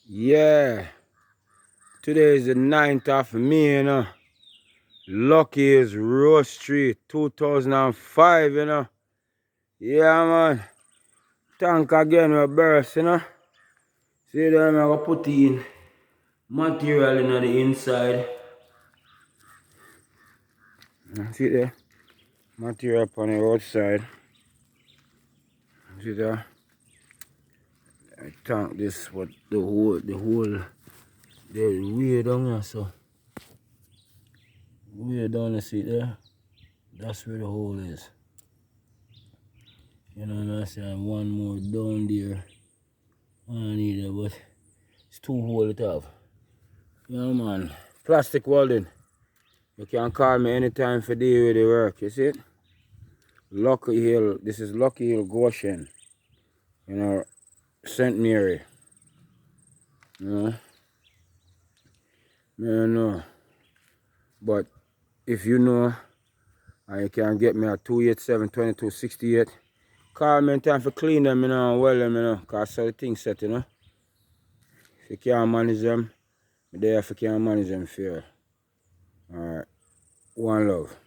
Yeah, today is the 9th of May, you know. Lucky is Rose Street, 2005, you know. Yeah, man. Tank again with burst, you know. See there, I'm going to put in material in the inside. See there? Material on the outside. See there? I tank this, what the whole, the way down here, so. Way down the seat there. That's where the hole is. You know what I'm saying? One more down there. I need it, but it's too hole it up. Yeah, man. Plastic welding. You can call me anytime for deal with the work. You see it? Lucky Hill. This is Lucky Hill Goshen. You know, St. Mary. You know? Man, no. But if you know, and you can get me at 287-2268. Call me in time for clean them, you know, and weld them, you know, because so the things set, you know. If you can't manage them, I'm there if you can't manage them for you. Alright. One love.